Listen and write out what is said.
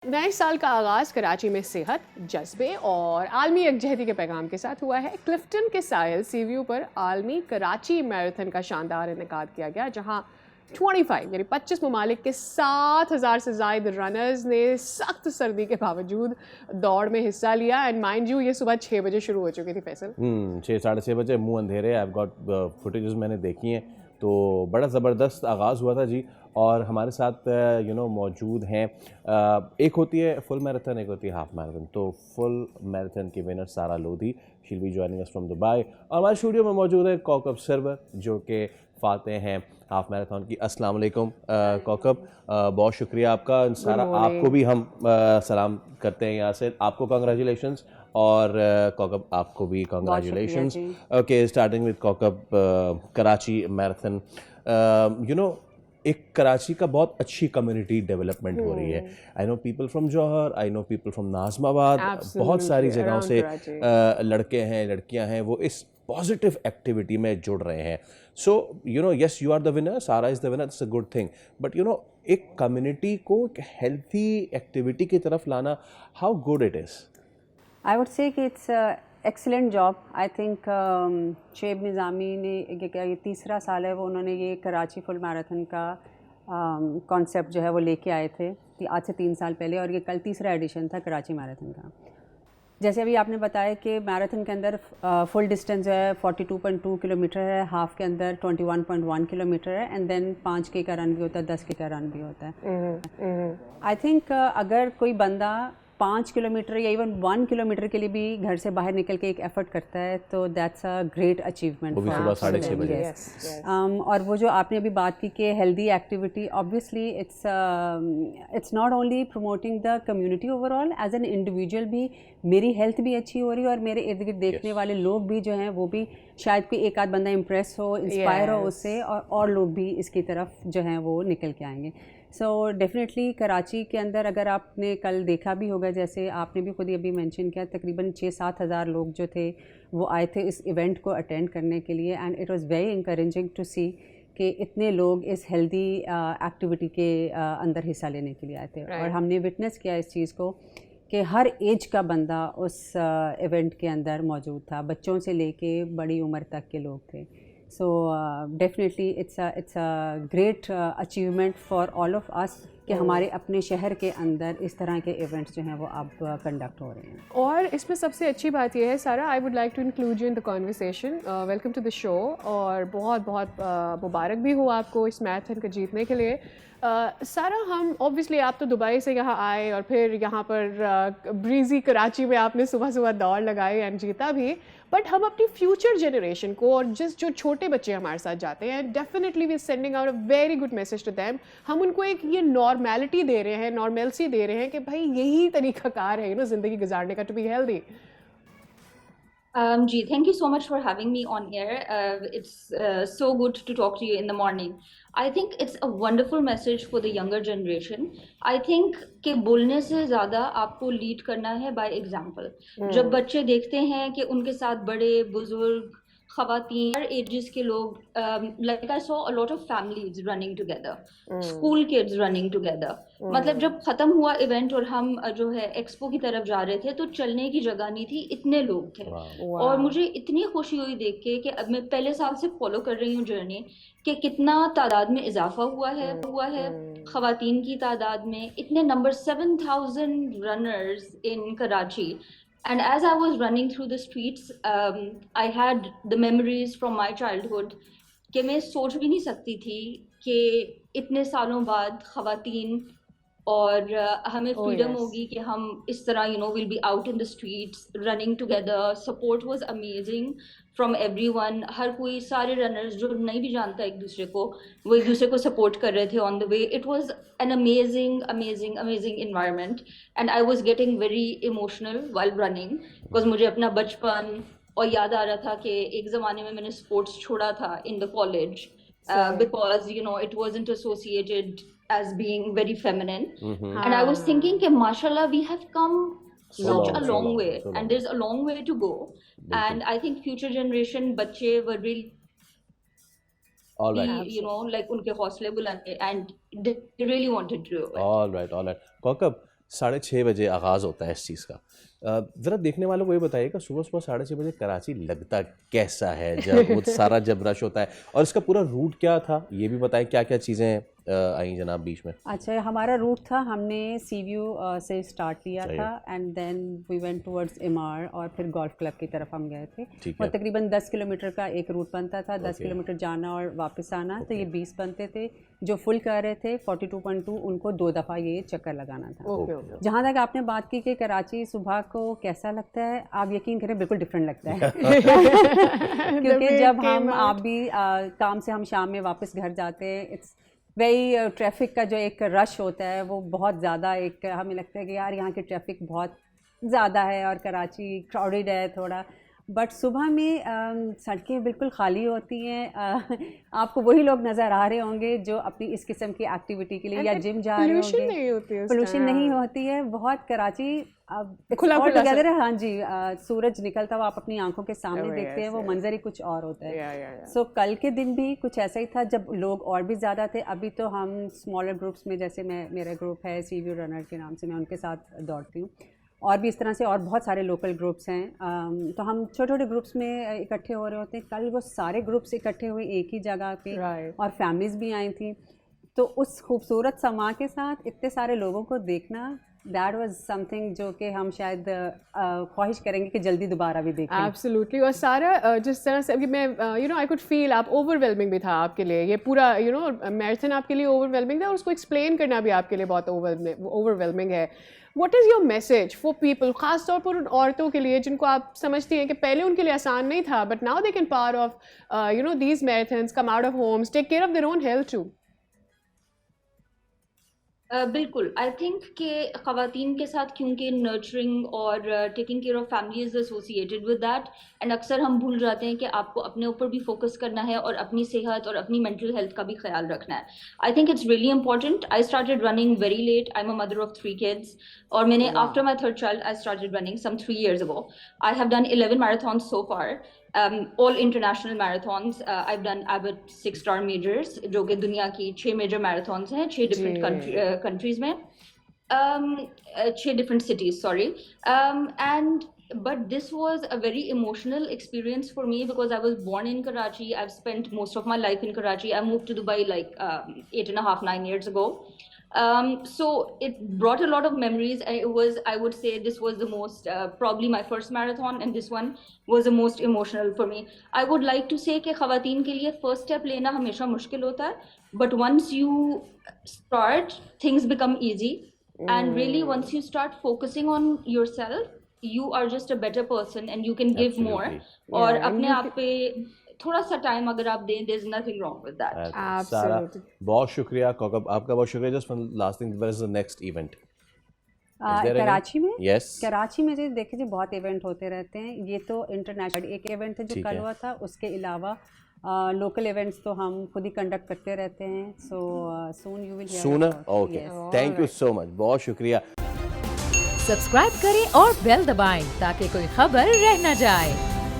نئے سال کا آغاز کراچی میں صحت، جذبے اور عالمی یکجہتی کے پیغام کے ساتھ ہوا ہے۔ کلفٹن کے ساحل سی ویو پر عالمی کراچی میراتھن کا شاندار انعقاد کیا گیا، جہاں 25 ممالک کے 7,000 سے زائد رنرز نے سخت سردی کے باوجود دوڑ میں حصہ لیا۔ اینڈ مائنڈ یو یہ صبح 6 بجے شروع ہو چکی تھی فیصل۔ 6-6:30 بجے، منہ اندھیرے۔ آئی گاٹ فوٹیجز میں نے دیکھی ہیں، تو بڑا زبردست آغاز ہوا تھا جی۔ اور ہمارے ساتھ موجود ہیں، ایک ہوتی ہے فل میراتھن، ایک ہوتی ہے ہاف میراتھن۔ تو فل میراتھن کی winner Sarah Lodhi, she'll be joining us from Dubai. اور ہمارے اسٹوڈیو میں موجود ہے کوکب سرور، جو کہ فاتح ہیں ہاف میراتھن کی۔ السلام علیکم کوکب، بہت شکریہ آپ کا۔ سارہ، آپ کو بھی ہم سلام کرتے ہیں یہاں سے، آپ کو کنگریچولیشنز، اور کوکب آپ کو بھی congratulations. Okay, starting with Kaukab, Karachi marathon, ایک کراچی کا بہت اچھی کمیونٹی ڈیولپمنٹ ہو رہی ہے۔ I know people from Jauhar, I know people from Nazimabad, بہت ساری جگہوں سے لڑکے ہیں، لڑکیاں ہیں، وہ اس پازیٹیو ایکٹیویٹی میں جڑ رہے ہیں۔ So yes, you are the winner, Sara is the winner, it's a good thing, but ایک کمیونٹی کو ایک ہیلتھی ایکٹیویٹی کی طرف لانا، how good it is? I would say کہ it's excellent job. I think Shoaib نظامی نے یہ تیسرا سال ہے وہ انہوں نے یہ کراچی فل میراتھن کا کانسیپٹ جو ہے وہ لے کے آئے تھے آج سے 3 سال پہلے، اور یہ کل تیسرا ایڈیشن تھا کراچی میراتھن کا۔ جیسے ابھی آپ نے بتایا کہ میراتھن کے اندر فل ڈسٹینس جو ہے 42.2 کلومیٹر ہے، ہاف کے اندر 21.1 کلومیٹر ہے، اینڈ دین 5K کا رن بھی ہوتا ہے، 10K کا رن بھی ہوتا ہے۔ آئی تھنک اگر کوئی بندہ 5 کلومیٹر یا ایون 1 کلومیٹر کے لیے بھی گھر سے باہر نکل کے ایک ایفرٹ کرتا ہے تو دیٹس اے گریٹ اچیومنٹ۔ وہ بھی صبح 6:30 بجے۔ اور وہ جو آپ نے ابھی بات کی کہ healthy activity, obviously it's not only promoting the community overall, as an individual بھی میری ہیلتھ بھی اچھی ہو رہی ہے، اور میرے ارد گرد دیکھنے والے لوگ بھی جو ہیں وہ بھی شاید کوئی ایک آدھ بندہ امپریس ہو، انسپائر ہو اس سے، اور لوگ بھی اس کی طرف جو ہیں وہ نکل کے آئیں گے۔ سو ڈیفینیٹلی کراچی کے اندر اگر آپ نے کل دیکھا بھی ہوگا، جیسے آپ نے بھی خود ہی ابھی مینشن کیا، تقریباً 6-7 ہزار لوگ جو تھے وہ آئے تھے اس ایونٹ کو اٹینڈ کرنے کے لیے، and it was very encouraging to see کہ اتنے لوگ اس ہیلدی ایکٹیویٹی کے اندر حصہ لینے کے لیے آئے تھے۔ اور ہم نے وٹنس کیا اس چیز کو کہ ہر ایج کا بندہ اس ایونٹ کے اندر موجود تھا، بچوں سے لے کے بڑی عمر تک کے لوگ تھے۔ So definitely it's a great achievement for all of us کہ ہمارے اپنے شہر کے اندر اس طرح کے ایونٹس جو ہیں وہ اب کنڈکٹ ہو رہے ہیں۔ اور اس میں سب سے اچھی بات یہ ہے Sara, I would like to include you in the conversation, welcome to the show, اور بہت بہت مبارک بھی ہو آپ کو اس میراتھن کو جیتنے کے لیے۔ سارا، ہم اوبویسلی آپ تو دبئی سے یہاں آئے اور پھر یہاں پر بریزی کراچی میں آپ نے صبح صبح دوڑ لگائی اینڈ جیتا بھی، بٹ ہم اپنی فیوچر جنریشن کو اور جو چھوٹے بچے ہمارے ساتھ جاتے ہیں، definitely we sending out a very good message to them. ہم ان کو ایک یہ نارمیلٹی دے رہے ہیں، نارمیلسی دے رہے ہیں کہ بھائی یہی طریقہ کار ہے زندگی گزارنے کا، to be healthy. Ji, thank you so much for having me on air. It's so good to talk to you in the morning. I think it's a wonderful message for the younger generation. I think کہ بولنے سے زیادہ آپ کو lead کرنا ہے by example. جب بچے دیکھتے ہیں کہ ان کے ساتھ بڑے بزرگ، خواتین، ہر ایجز کے لوگ، like I so a lot of families running together, school kids running together. مطلب جب ختم ہوا ایونٹ اور ہم جو ہے ایکسپو کی طرف جا رہے تھے تو چلنے کی جگہ نہیں تھی، اتنے لوگ تھے۔ اور مجھے اتنی خوشی ہوئی دیکھ کے کہ اب میں پہلے سال سے فالو کر رہی ہوں جرنی، کہ کتنا تعداد میں اضافہ ہوا ہے خواتین کی تعداد میں، اتنے number 7,000 runners in Karachi. And as I was running through the streets, I had the memories from my childhood کہ میں سوچ بھی نہیں سکتی تھی کہ اتنے سالوں بعد خواتین اور ہمیں فریڈم ہوگی کہ ہم اس طرح we'll be out in the streets running together. Support was amazing from everyone. ہر کوئی، سارے رنرز جو نہیں بھی جانتا ایک دوسرے کو، وہ ایک دوسرے کو سپورٹ کر رہے تھے on the way. It was an amazing environment and I was getting very emotional while running because مجھے اپنا بچپن اور یاد آ رہا تھا کہ ایک زمانے میں نے اسپورٹس چھوڑا تھا in the college because it wasn't associated as being very feminine. And I was thinking کہ mashallah we have come such a long way and there's a long way to go. And I think future generation بچے were really like ان کے حوصلے بلند and they really wanted to do it. All right. کوکب، 6:30 بجے آغاز ہوتا ہے اس چیز کا. ذرا دیکھنے والوں کو یہ بتائیے کہ صبح 6:30 بجے کراچی لگتا کیسا ہے جب وہ سارا جب رش ہوتا ہے, اور اس کا پورا روٹ کیا تھا یہ بھی بتائیں, کیا کیا چیزیں آئیں جناب بیچ میں؟ اچھا, ہمارا روٹ تھا, ہم نے سی ویو سے اسٹارٹ لیا تھا and then we went towards امار اور پھر گولف کلب کی طرف ہم گئے تھے. اور تقریباً 10 کلومیٹر کا ایک روٹ بنتا تھا, 10 کلومیٹر جانا اور واپس آنا, تو یہ 20 بنتے تھے. جو فل کر رہے تھے 42.2 ان کو 2 دفعہ یہ چکر لگانا تھا. جہاں تک آپ نے بات کی کہ کراچی صبح کو کیسا لگتا ہے, آپ یقین کریں بالکل ڈفرینٹ لگتا ہے کیونکہ جب آپ بھی کام سے ہم شام میں واپس گھر جاتے ہیں, اٹس وہی ٹریفک کا جو ایک رش ہوتا ہے وہ بہت زیادہ, ایک ہمیں لگتا ہے کہ یار یہاں کی ٹریفک بہت زیادہ ہے اور کراچی کراؤڈیڈ ہے تھوڑا, بٹ صبح میں سڑکیں بالکل خالی ہوتی ہیں. آپ کو وہی لوگ نظر آ رہے ہوں گے جو اپنی اس قسم کی ایکٹیویٹی کے لیے یا جم جا رہے ہوں گے. پولوشن نہیں ہوتی ہے بہت, کراچی کھلا ٹوگیدر ہے. ہاں جی, سورج نکلتا ہوا آپ اپنی آنکھوں کے سامنے دیکھتے ہیں, وہ منظر ہی کچھ اور ہوتا ہے. سو کل کے دن بھی کچھ ایسا ہی تھا جب لوگ اور بھی زیادہ تھے. ابھی تو ہم اسمالر گروپس میں, جیسے میرا گروپ ہے سی ویو رنر کے نام سے, میں ان کے ساتھ دوڑتی ہوں, اور بھی اس طرح سے اور بہت سارے لوکل گروپس ہیں. تو ہم چھوٹے چھوٹے گروپس میں اکٹھے ہو رہے ہوتے ہیں. کل وہ سارے گروپس اکٹھے ہوئے ایک ہی جگہ پہ, اور فیملیز بھی آئی تھیں. تو اس خوبصورت سما کے ساتھ اتنے سارے لوگوں کو دیکھنا, دیٹ واز سم تھنگ جو کہ ہم شاید خواہش کریں گے کہ جلدی دوبارہ بھی دیکھیں. ایبسلیوٹلی. اور سارا جس طرح سے میں آئی کوڈ فیل آپ اوور ویلمنگ بھی تھا آپ کے لیے, یہ پورا میراتھن آپ کے لیے اوور ویلمنگ تھا, اور اس کو ایکسپلین کرنا بھی آپ کے لیے بہت اوور ویلمنگ ہے. What is your message for people, خاص طور پر ان عورتوں کے لیے جن کو آپ سمجھتی ہیں کہ پہلے ان کے لیے آسان نہیں تھا, but now they can part of these marathons, come out of homes, take care of their own health too. بالکل, آئی تھنک کہ خواتین کے ساتھ کیونکہ نرچرنگ اور taking care of family is associated with that, and اکثر ہم بھول جاتے ہیں کہ آپ کو اپنے اوپر بھی فوکس کرنا ہے اور اپنی صحت اور اپنی مینٹل ہیلتھ کا بھی خیال رکھنا ہے. I think it's really important. I started running very late. I am a mother of 3 kids, اور میں نے after my 3rd child I started running some 3 years ago. I have done 11 marathons so far. All international marathons. I've done Abbott 6-star majors, جو کہ دنیا کی 6 major marathons ہیں 6 different countries میں, 6 different cities, sorry. But this was a very emotional experience for me because I was born in Karachi. I've spent most of my life in Karachi. I moved to Dubai like 8.5-9 years ago. So it brought a lot of memories, and it was, I would say, this was the most probably my first marathon, and this one was the most emotional for me. I would like to say کہ خواتین کے لیے first step لینا ہمیشہ مشکل ہوتا ہے, but once you start things become easy, and really once you start focusing on yourself you are just a better person and you can give more. اور اپنے آپ پہ تھوڑا سا ٹائم اگر آپ دیں, there is nothing wrong with that. سارا بہت شکریہ, کوکب آپ کا بہت شکریہ. Just last thing, where is the next event Karachi میں؟ یس, کراچی میں دیکھیں جی بہت ایونٹ ہوتے رہتے ہیں. یہ تو انٹرنیشنل ایک ایونٹ ہے جو کل ہوا تھا, اس کے علاوہ لوکل ایونٹس تو ہم خود ہی کنڈکٹ کرتے رہتے ہیں. So soon you will hear. Soon, okay, thank you so much, بہت شکریہ. سبسکرائب کریں اور بیل دبائیں تاکہ کوئی خبر رہ نہ جائے.